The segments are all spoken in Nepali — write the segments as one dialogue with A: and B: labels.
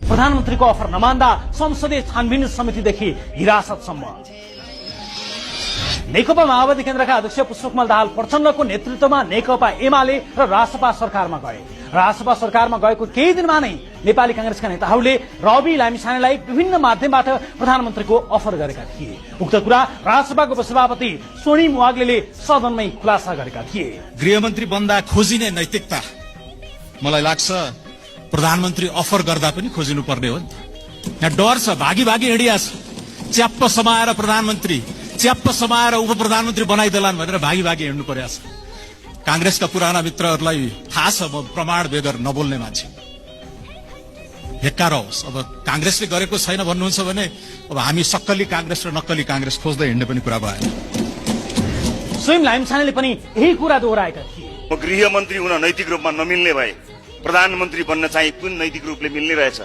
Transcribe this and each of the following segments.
A: प्रधानमन्त्रीको अफर नमान्दा संसदीय छानबिन समितिदेखि हिरासतसम्म। नेकपा माओवादी केन्द्रका अध्यक्ष पुष्पकमल दाहाल प्रचण्डको नेतृत्वमा नेकपा एमाले र रासपा सरकारमा गए। रासपा सरकारमा गएको केही दिनमा नै नेपाली कांग्रेसका नेताहरूले रवि लामिछानेलाई विभिन्न माध्यमबाट प्रधानमन्त्रीको अफर गरेका थिए। उक्त कुरा रासपाको उपसभापति सोनिम वाग्लेले सदनमै खुलासा गरेका थिए।
B: गृहमन्त्री बन्दा खोजिने नैतिकता मलाई लाग्छ प्रधानमन्त्री अफर गर्दा पनि खोजिनु पर्ने हो नि त। यहाँ डर छ, भागी भागी हिँडिया छ, च्याप्प समाएर प्रधानमन्त्री, च्याप्प समाएर उप प्रधानमन्त्री बनाइदेलान् भनेर भागी भागी हिँड्नु पर्या छ। कांग्रेसका पुराना मित्रहरूलाई थाहा छ म प्रमाण बेगर नबोल्ने मान्छे, हेक्कार होस्। अब कांग्रेसले गरेको छैन भन्नुहुन्छ भने अब हामी सक्कली कांग्रेस र नक्कली कांग्रेस खोज्दै हिँड्ने पनि कुरा भएन।
A: स्वयं लामिछानेले पनि यही कुरा दोहोऱ्याएका थिए।
C: म गृहमन्त्री हुन नैतिक रूपमा नमिल्ने भए प्रधानमन्त्री बन्न चाहिँ कुन नैतिक रूपले मिल्ने रहेछ,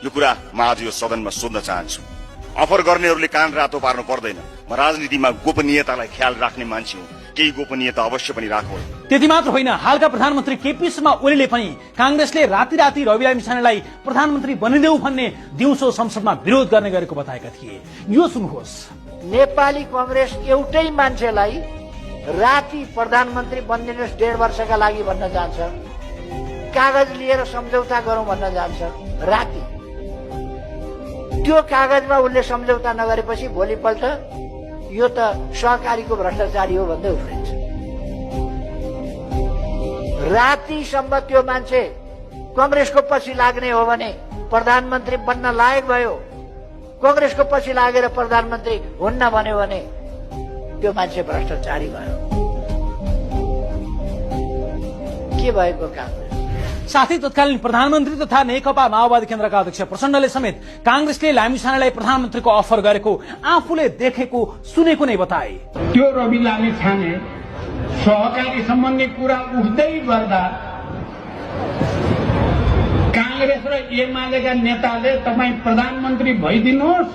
C: यो कुरा म आज यो सदनमा सोध्न चाहन्छु। अफर गर्नेहरूले कान रातो पार्नु पर्दैन। म राजनीतिमा गोपनीयतालाई ख्याल राख्ने मान्छे हुँ, केही गोपनीयता अवश्य पनि राखौँ।
A: त्यति मात्र होइन, हालका प्रधानमन्त्री केपी शर्मा ओलीले पनि कांग्रेसले राति राति रवि लामिछानेलाई प्रधानमन्त्री बनिदेऊ भन्ने दिउँसो संसदमा विरोध गर्ने गरेको बताएका थिए। यो सुन्नुहोस्।
D: नेपाली कांग्रेस एउटै मान्छेलाई राति प्रधानमन्त्री बनिदिनुहोस् 1.5 वर्षका लागि भन्न जान्छ, कागज लिएर सम्झौता गरौं भन्न जान्छ। राति त्यो कागजमा उसले सम्झौता नगरेपछि भोलिपल्ट यो त सहकारीको भ्रष्टाचारी हो भन्दै उफ्रिन्छ। रातिसम्म त्यो मान्छे कांग्रेसको पछि लाग्ने हो भने प्रधानमन्त्री बन्न लायक भयो, कांग्रेसको पछि लागेर प्रधानमन्त्री हुन्न भन्यो भने त्यो मान्छे भ्रष्टाचारी भयो। के भएको कांग्रेस?
A: साथै तत्कालीन प्रधानमन्त्री तथा नेकपा माओवादी केन्द्रका अध्यक्ष प्रचण्डले समेत कांग्रेसले लामिछानेलाई प्रधानमन्त्रीको अफर गरेको आफूले देखेको सुनेको नै बताए।
E: त्यो रवि लामिछाने सहकारी सम्बन्धी कुरा उठ्दै गर्दा कांग्रेस र एमालेका नेताले तपाईँ प्रधानमन्त्री भइदिनुहोस्,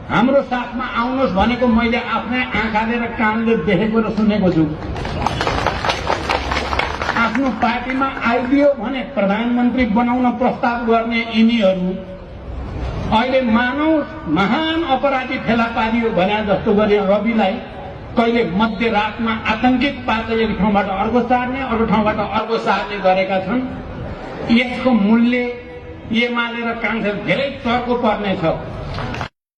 E: हाम्रो साथमा आउनुहोस् भनेको मैले आफ्नै आँखाले र कानले देखेको र सुनेको छु। आफ्नो पार्टीमा आइदियो भने प्रधानमन्त्री बनाउन प्रस्ताव गर्ने यिनीहरू अहिले मानव महान अपराधी फेला पारियो भने जस्तो गरे रविलाई कहिले मध्यरातमा आतंकित पार्दै एक ठाउँबाट अर्को सार्ने, अरू ठाउँबाट अर्को सार्ने गरेका छन्। यसको मूल्य एमाले र कांग्रेस धेरै चर्को पर्नेछ।